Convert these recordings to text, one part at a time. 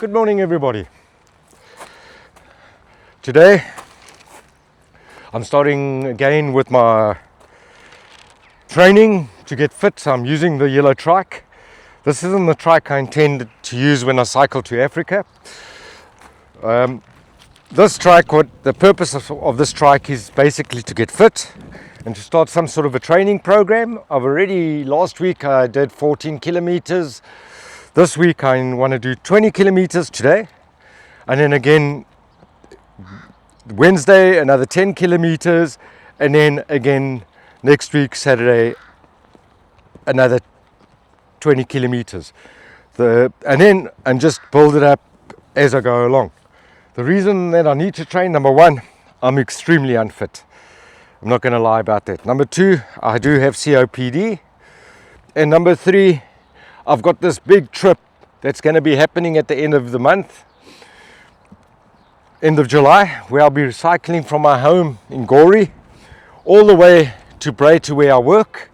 Good morning, everybody. Today I'm starting again with my training to get fit. I'm using the yellow Trike. This isn't the Trike I intended to use when I cycle to Africa. This Trike, the purpose of this Trike is basically to get fit and to start some sort of a training program. Last week I did 14 kilometers. This week I want to do 20 kilometers today, and then again Wednesday another 10 kilometers, and then again next week Saturday another 20 kilometers. And just build it up as I go along. The reason that I need to train, number one, I'm extremely unfit. I'm not going to lie about that. Number two, I do have COPD. And number three, I've got this big trip that's going to be happening at the end of the month, end of July, where I'll be cycling from my home in Gori all the way to Bray to where I work.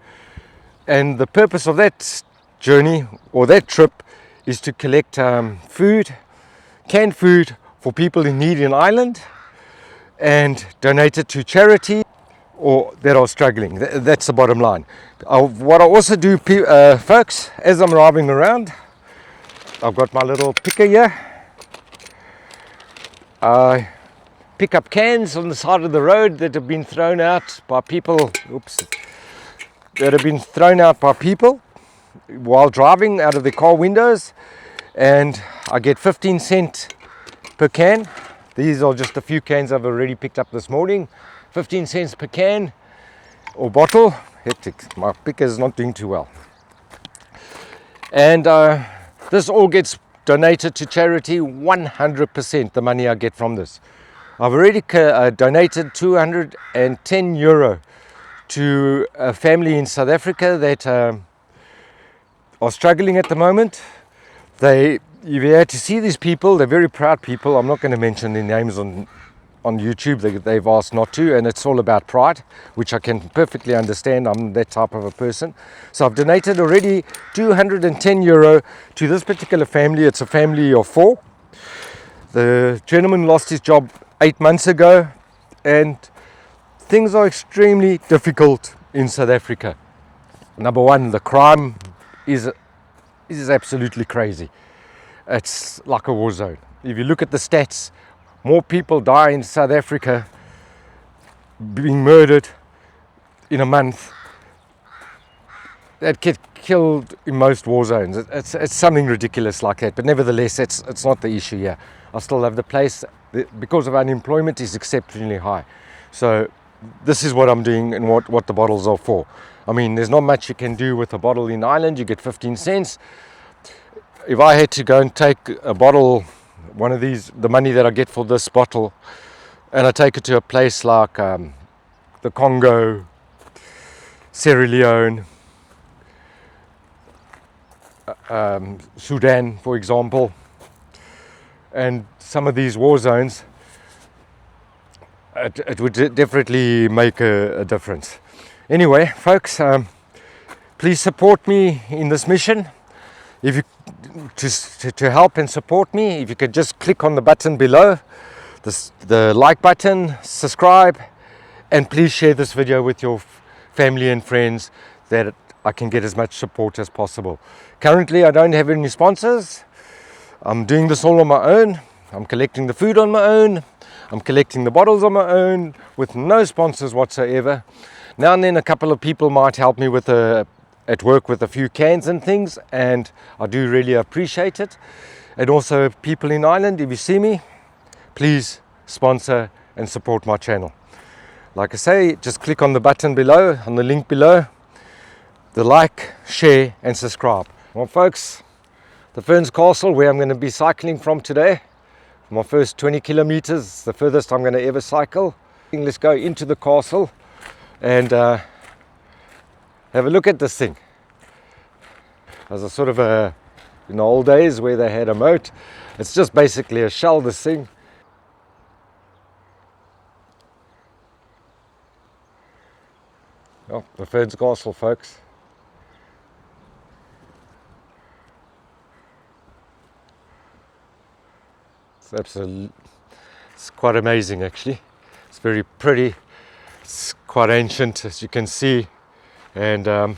And the purpose of that journey or that trip is to collect food, canned food for people in need in Ireland, and donate it to charity or that are struggling. That's the bottom line. What I also do, folks, as I'm driving around, I've got my little picker here. I pick up cans on the side of the road that have been thrown out by people. While driving out of the car windows, and I get 15 cents per can. These are just a few cans I've already picked up this morning. 15 cents per can or bottle. Hectic, my picker is not doing too well. And this all gets donated to charity, 100% the money I get from this. I've already donated 210 euro to a family in South Africa that are struggling at the moment. If you had to see these people, they're very proud people. I'm not going to mention their names on YouTube. They've asked not to, and it's all about pride, which I can perfectly understand. I'm that type of a person. So I've donated already 210 euro to this particular family. It's a family of 4. The gentleman lost his job 8 months ago, and things are extremely difficult in South Africa. Number one, the crime is absolutely crazy. It's like a war zone. If you look at the stats, more people die in South Africa being murdered in a month that get killed in most war zones. It's something ridiculous like that, but nevertheless, it's not the issue here. I still love the place. Because of unemployment is exceptionally high. So this is what I'm doing and what the bottles are for. I mean, there's not much you can do with a bottle in Ireland. You get 15 cents. If I had to go and take a bottle, one of these, the money that I get for this bottle, and I take it to a place like the Congo, Sierra Leone, Sudan, for example, and some of these war zones, it would definitely make a difference. Anyway, folks, please support me in this mission. If you to help and support me, if you could just click on the button below, the like button, subscribe, and please share this video with your family and friends, that I can get as much support as possible. Currently, I don't have any sponsors. I'm doing this all on my own. I'm collecting the food on my own. I'm collecting the bottles on my own with no sponsors whatsoever. Now and then a couple of people might help me at work with a few cans and things, and I do really appreciate it. And also people in Ireland, if you see me, please sponsor and support my channel. Like I say, just click on the button below, on the link below, the like, share and subscribe. Well folks, the Ferns Castle, where I'm going to be cycling from today, my first 20 kilometers, the furthest I'm going to ever cycle. Let's go into the castle and have a look at this thing. As a sort of in the old days where they had a moat, it's just basically a shell, this thing. Oh, the Ferns Castle, folks. It's quite amazing actually. It's very pretty. It's quite ancient, as you can see, and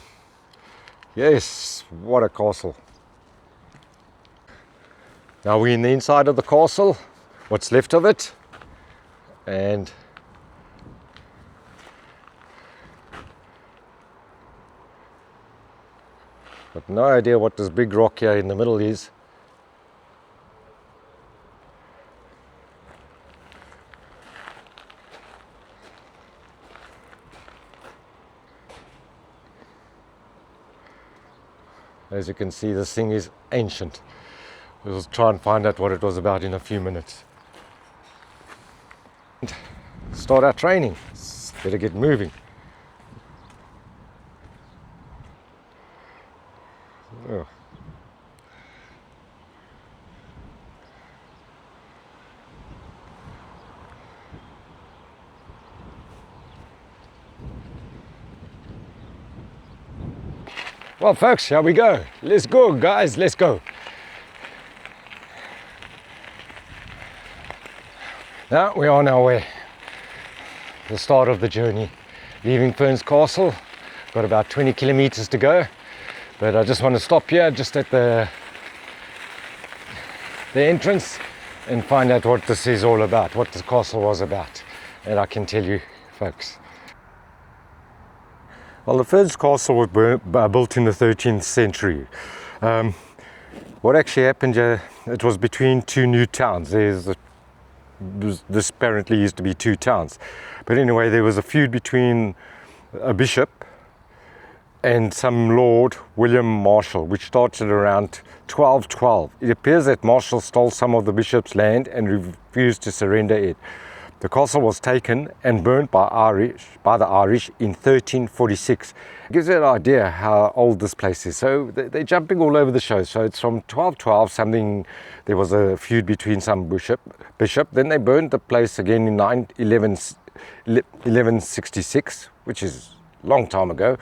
yes, what a castle. Now we're in the inside of the castle, what's left of it, and got no idea what this big rock here in the middle is. As you can see, this thing is ancient. We'll try and find out what it was about in a few minutes. Start our training. Better get moving. Oh. Well folks, shall we go? Let's go guys, let's go. Now we're on our way. The start of the journey. Leaving Ferns Castle. Got about 20 kilometers to go. But I just want to stop here just at the entrance and find out what this is all about, what the castle was about. And I can tell you folks. Well, the Ferns Castle was built in the 13th century. What actually happened here, it was between two new towns. This apparently used to be two towns. But anyway, there was a feud between a bishop and some Lord William Marshall, which started around 1212. It appears that Marshall stole some of the bishop's land and refused to surrender it. The castle was taken and burnt by the Irish in 1346. It gives you an idea how old this place is. So they're jumping all over the show. So it's from 1212, there was a feud between some bishop. Then they burned the place again in 1166, which is a long time ago.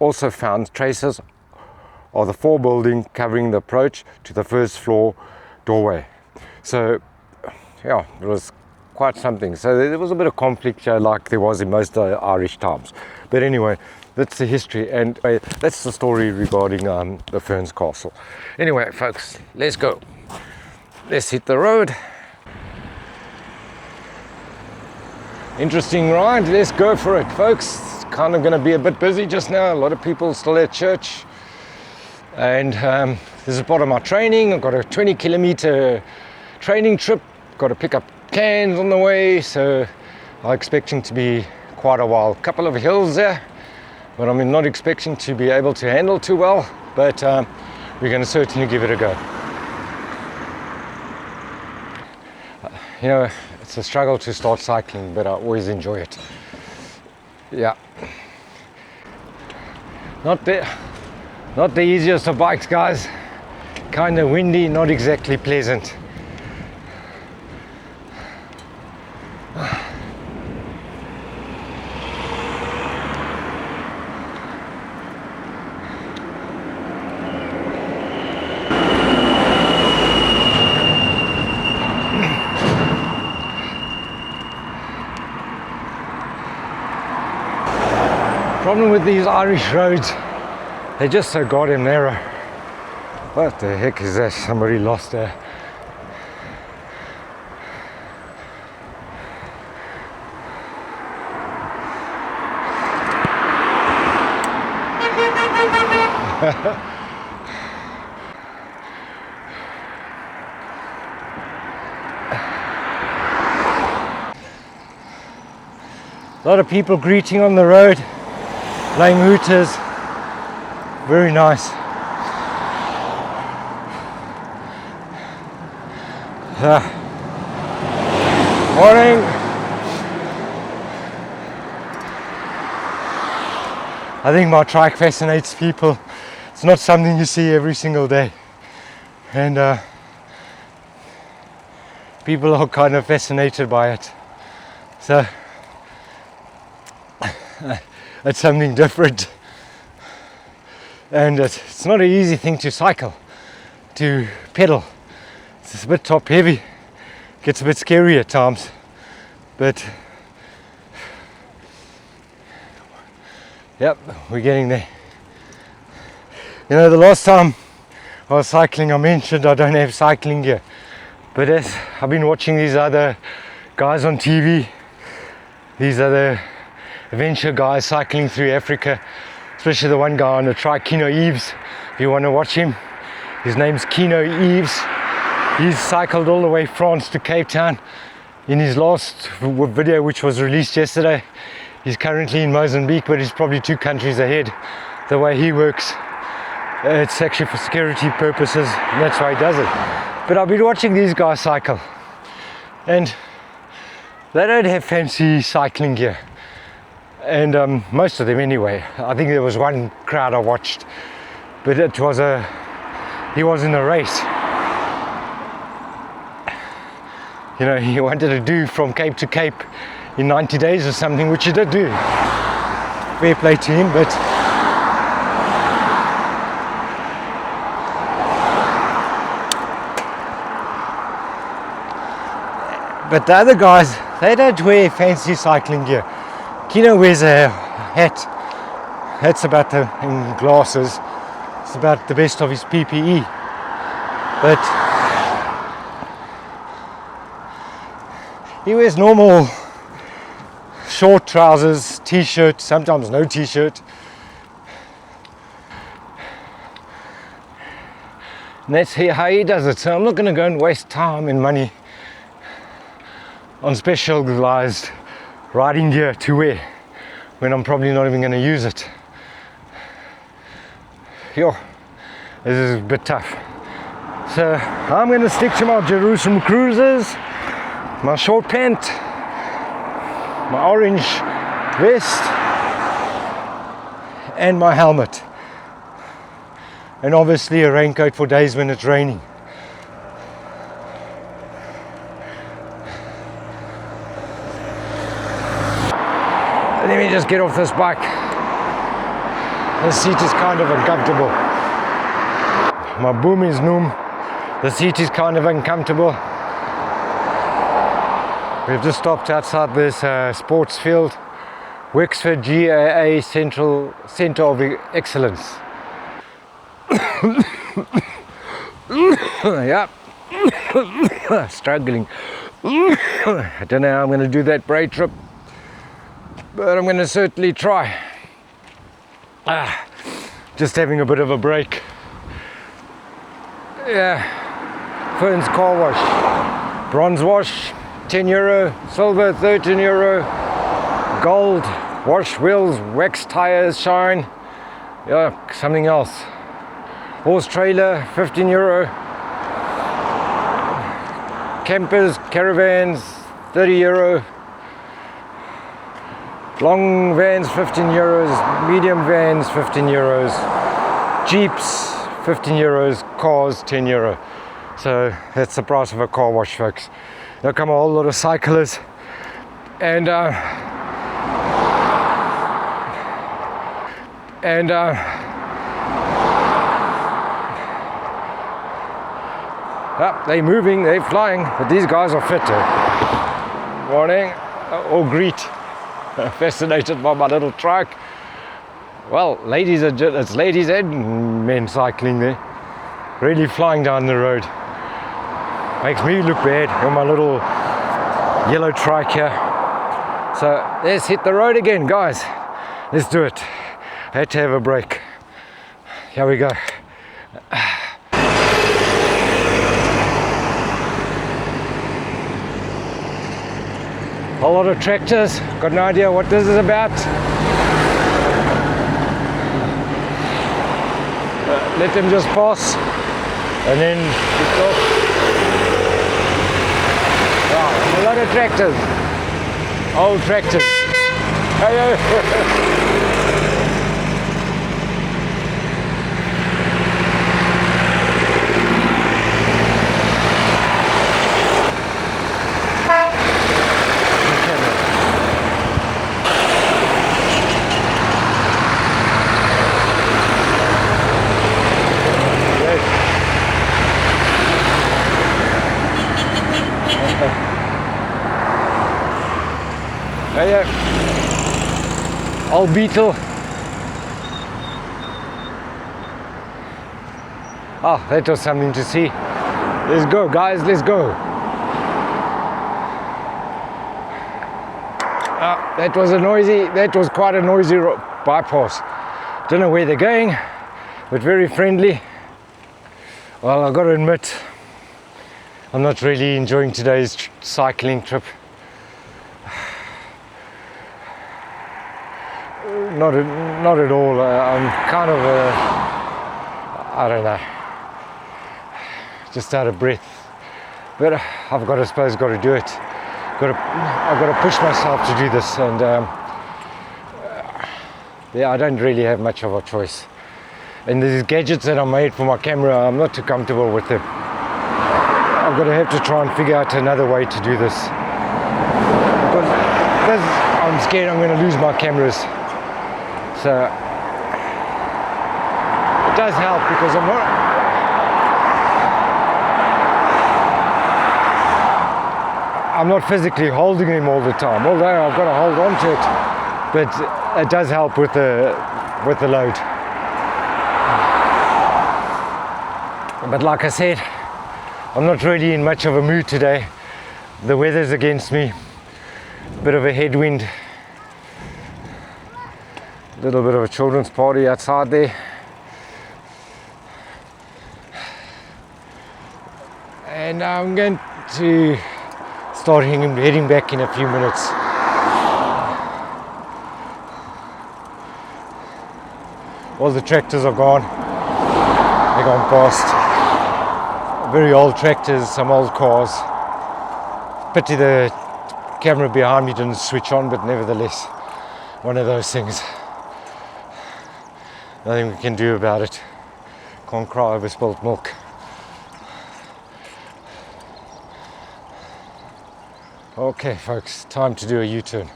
Also found traces of the fore building covering the approach to the first floor doorway. So yeah, it was quite something. So there was a bit of conflict here like there was in most Irish times. But anyway, that's the history, and that's the story regarding the Ferns Castle. Anyway folks, let's go. Let's hit the road. Interesting ride, let's go for it folks. It's kind of going to be a bit busy just now. A lot of people still at church, and this is part of my training. I've got a 20-kilometer training trip. Got to pick up cans on the way, so I'm expecting to be quite a while. A couple of hills there, but I'm not expecting to be able to handle too well, but we're going to certainly give it a go. You know, it's a struggle to start cycling, but I always enjoy it. Yeah, not the easiest of bikes guys, kind of windy, not exactly pleasant. Problem with these Irish roads, they're just so goddamn narrow. What the heck is that? Somebody lost there. A lot of people greeting on the road, playing hooters. Very nice. Morning. I think my trike fascinates people. It's not something you see every single day, and people are kind of fascinated by it. So it's something different, and it's not an easy thing to cycle, to pedal. It's a bit top heavy. Gets a bit scary at times, but yep, we're getting there. You know, the last time I was cycling, I mentioned I don't have cycling gear, but as I've been watching these other guys on TV, these other adventure guys cycling through Africa, especially the one guy on the Trike, Kino Eves. If you want to watch him, his name's Kino Eves. He's cycled all the way France to Cape Town. In his last video, which was released yesterday, he's currently in Mozambique, but he's probably 2 countries ahead. The way he works, it's actually for security purposes, and that's why he does it. But I've been watching these guys cycle, and they don't have fancy cycling gear, and most of them anyway. I think there was one crowd I watched, but he was in a race. You know, he wanted to do from Cape to Cape in 90 days or something, which he did do. Fair play to him, but the other guys, they don't wear fancy cycling gear. Kino wears a hat. That's about and glasses. It's about the best of his PPE. But he wears normal short trousers, t-shirt, sometimes no t-shirt. And that's how he does it. So I'm not going to go and waste time and money on specialized riding gear to wear when I'm probably not even going to use it. Yo, this is a bit tough. So I'm going to stick to my Jerusalem cruisers, my short pant, my orange vest, and my helmet, and obviously a raincoat for days when it's raining. Let me just get off this bike. The seat is kind of uncomfortable. My boom is numb. The seat is kind of uncomfortable. We've just stopped outside this sports field, Wexford GAA Centre of Excellence. Yep. Struggling. I don't know how I'm going to do that braid trip, but I'm going to certainly try. Just having a bit of a break. Yeah, Fern's car wash, bronze wash, €10, silver €13, gold, wash wheels, wax tires, shine, yeah, something else. Horse trailer, €15. Campers, caravans, €30. Long vans, €15. Medium vans, €15. Jeeps, €15. Cars, €10. So that's the price of a car wash, folks. There'll come a whole lot of cyclists, and they're moving, they're flying, but these guys are fit. Morning, or greet. Fascinated by my little trike. Well, it's ladies and men cycling there, really flying down the road. Makes me look bad on my little yellow trike here. So let's hit the road again, guys. Let's do it. I had to have a break. Here we go. A lot of tractors. Got no idea what this is about. Let them just pass, and then it's off. Wow, a lot of tractors. Old tractors. Hey, Hey, old beetle. Oh, that was something to see. Let's go, guys, let's go. That was quite a noisy bypass. Don't know where they're going, but very friendly. Well, I've got to admit, I'm not really enjoying today's cycling trip. Not at all. I'm kind of, I don't know, just out of breath. But I've got to do it. I've got to push myself to do this, and yeah, I don't really have much of a choice. And these gadgets that I made for my camera, I'm not too comfortable with them. I'm going to have to try and figure out another way to do this, because I'm scared I'm going to lose my cameras. So it does help because I'm not physically holding them all the time, although I've got to hold on to it, but it does help with the load. But like I said, I'm not really in much of a mood today. The weather's against me, bit of a headwind, a little bit of a children's party outside there. And I'm going to start heading back in a few minutes. All the tractors are gone. They're gone past. Very old tractors, some old cars. Pity the camera behind me didn't switch on, but nevertheless, one of those things. Nothing we can do about it. Can't cry over spilt milk. Okay folks, time to do a U-turn.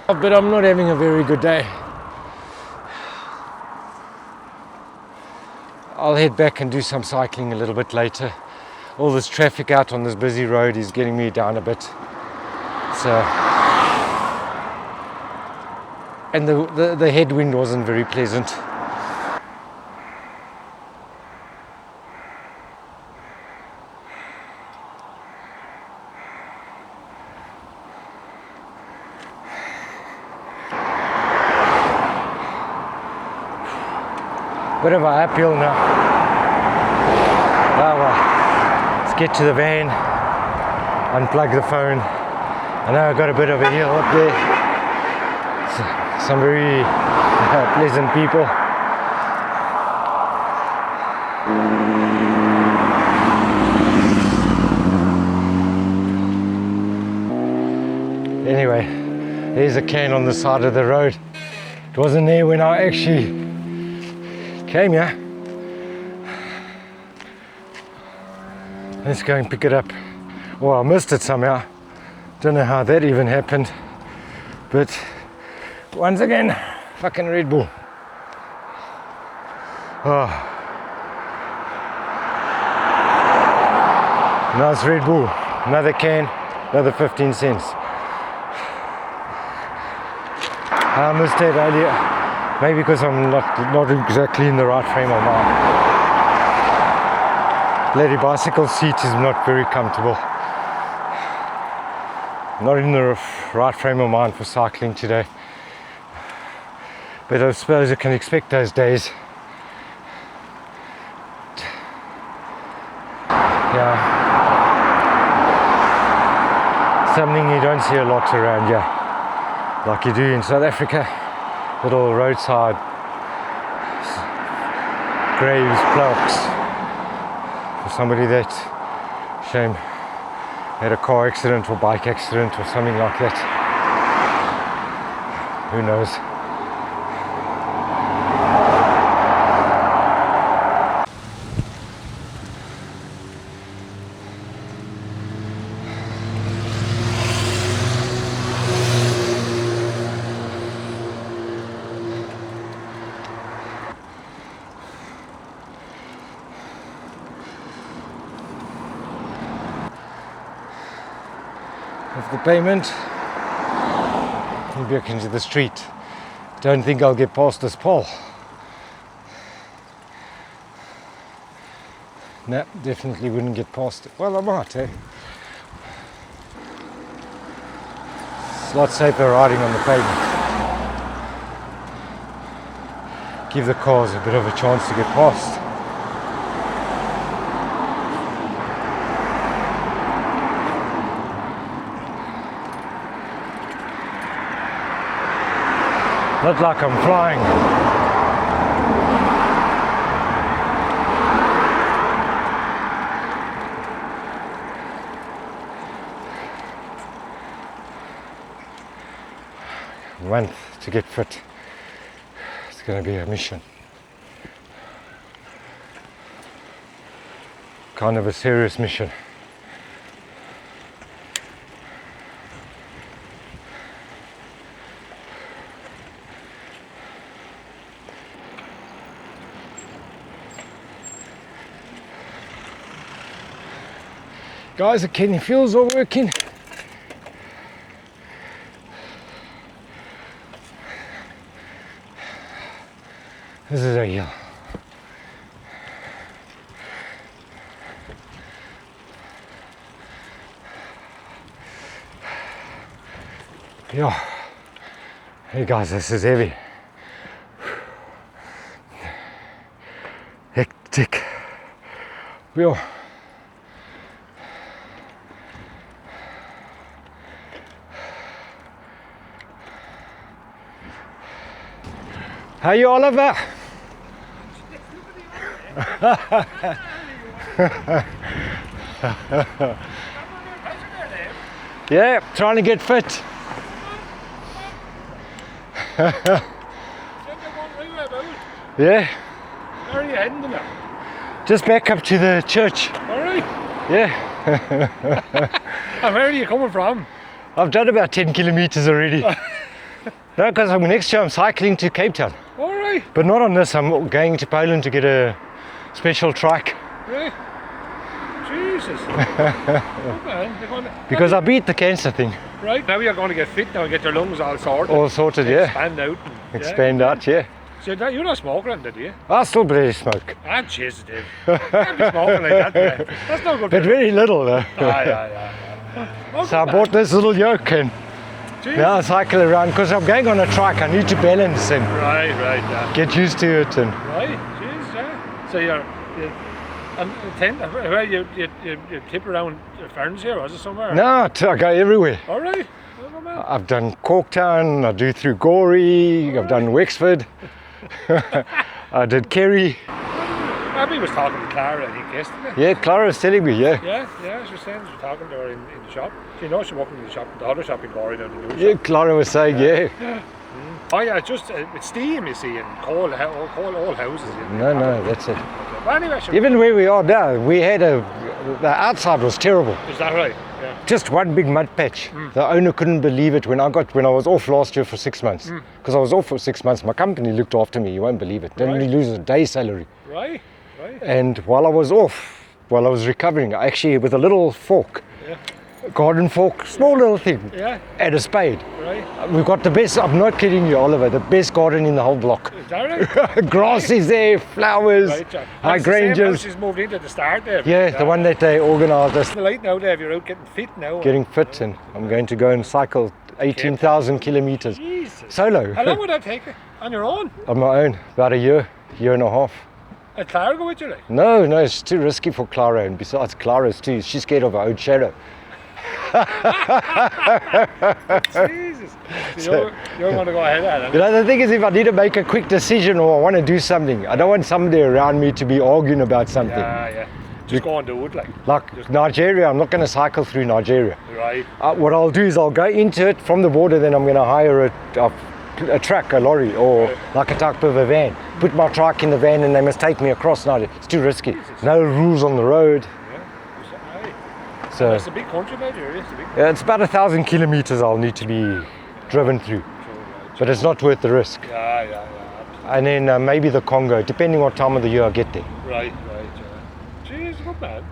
But I'm not having a very good day. I'll head back and do some cycling a little bit later. All this traffic out on this busy road is getting me down a bit. So, and the headwind wasn't very pleasant. Bit of a uphill now. Oh well, let's get to the van, unplug the phone. I know I've got a bit of a hill up there. Some very pleasant people. Anyway, there's a can on the side of the road. It wasn't there when I actually came here. Let's go and pick it up. Well, I missed it somehow. Don't know how that even happened. But once again, fucking Red Bull. Oh. Nice Red Bull. Another can, another 15 cents. I missed it earlier. Maybe because I'm not exactly in the right frame of mind. Bloody bicycle seat is not very comfortable. Not in the right frame of mind for cycling today. But I suppose I can expect those days. Yeah. Something you don't see a lot around here, like you do in South Africa. Little roadside graves, plaques for somebody that, shame, had a car accident or bike accident or something like that. Who knows? of the payment and back into the street. Don't think I'll get past this pole. No, definitely wouldn't get past it. Well, I might, eh? It's a lot safer riding on the pavement. Give the cars a bit of a chance to get past. Not like I'm flying. Month to get fit. It's going to be a mission. Kind of a serious mission. Guys, the kidney fuels are working. This is a hill. Yeah. Hey guys, this is heavy. Hectic. Yeah. How are you, Oliver? Yeah, trying to get fit. Yeah. Where are you heading to now? Just back up to the church. Alright. Yeah. And where are you coming from? I've done about 10 kilometers already. No, because next year I'm cycling to Cape Town. Alright. But not on this, I'm going to Poland to get a special trike. Right. Jesus. Oh, man. Because I beat the cancer thing. Right, now you're going to get fit now and get your lungs all sorted. All sorted, yeah. Expand out. Expand out, yeah. So you're not smoking, did you? I still barely smoke. Ah, Jesus, Dave. You can't be smoking like that, man. That's no good. But very little though. Yeah. So I bought this little yoke and now I cycle around because I'm going on a trike. I need to balance and yeah. get used to it. And right, jeez, yeah. So where you tip around ferns here, or is it somewhere? no, I go everywhere. All right. Oh, man. I've done Corktown, I do through Gorey, I've done Wexford, I did Kerry. Abby was talking to Clara, I think, yesterday. Yeah, Clara was telling me, yeah. Yeah, she was saying she was talking to her in the shop. She knows she walked in the shop, the other shop in Gorey, now the new Yeah, shop. Clara was saying, yeah. Oh yeah, it's just it's steam, you see, and coal, all houses. No, that's it. But anyway, Even where we are now, we had the outside was terrible. is that right? Yeah. Just one big mud patch. The owner couldn't believe it when I was off last year for 6 months. Because I was off for 6 months, my company looked after me, you won't believe it. Didn't really lose a day's salary. Right. And while I was recovering, I actually, with a little fork, garden fork, small little thing, and a spade. Right. We've got the best, I'm not kidding you, Oliver, the best garden in the whole block. Is that right? Grass is there, flowers, hydrangeas. She's moved into the start there. Yeah, the one that they organised us. The light now, Dave, you're out getting fit now. Getting fit, and I'm going to go and cycle 18,000 kilometres. Jesus. Solo. How long would that take you? On your own? On my own, about a year and a half. And Clara go with you, like? No, it's too risky for Clara, and besides Clara's too, she's scared of her own shadow. Jesus. So you're going to go ahead at it. You know, the thing is, if I need to make a quick decision or I want to do something, I don't want somebody around me to be arguing about something. Yeah. Just go and do it, like. Like Nigeria, I'm not going to cycle through Nigeria. Right. What I'll do is I'll go into it from the border, then I'm going to hire a truck, a lorry, or like a type of a van. Put my truck in the van and they must take me across. No, it's too risky. No rules on the road. So it's a big country, mate. it's about 1,000 kilometers I'll need to be driven through, but it's not worth the risk. Yeah. And then maybe the Congo, depending what time of the year I get there. Right. Jeez, good man.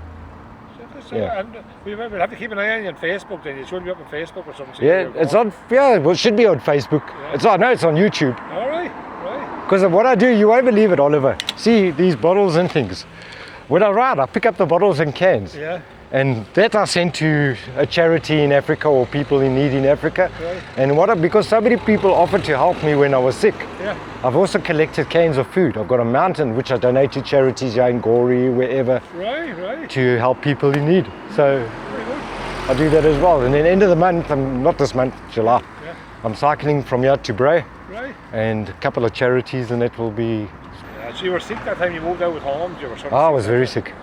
Yeah. And we'll have to keep an eye on you on Facebook. Then you should be up on Facebook or something. Yeah, it's on. Yeah, well, it should be on Facebook. Yeah. It's on. No, it's on YouTube. All right, right. Because what I do, you won't believe it, Oliver. See these bottles and things. When I ride, I pick up the bottles and cans. Yeah. And that I send to a charity in Africa or people in need in Africa. Right. And because so many people offered to help me when I was sick. Yeah. I've also collected cans of food. I've got a mountain which I donate to charities here in Gori, wherever, Right, right. to help people in need. So Very good. I do that as well. And then end of the month, not this month, July, Yeah. I'm cycling from here to Bray Right. and a couple of charities, and that will be. Yeah, so you were sick that time you moved out with home. You were sort of I was very sick.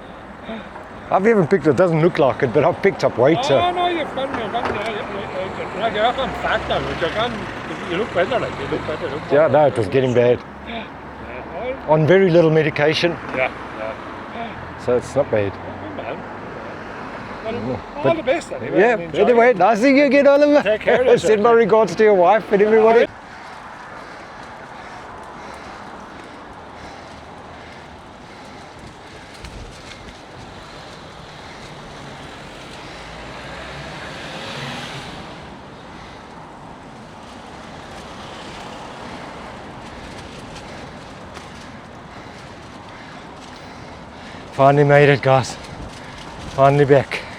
I've even picked, it doesn't look like it, but I've picked up weight. Oh no, you're on fat now. You look better, like you look better. Yeah, no, it was getting bad. Yeah. On very little medication, Yeah. so it's not bad. Good man. Well, all the best anyway. Yeah, and enjoy anyway, it. nice seeing you again, Oliver. Take care of yourself. Send my regards to your wife and everybody. Finally made it, guys. Finally back.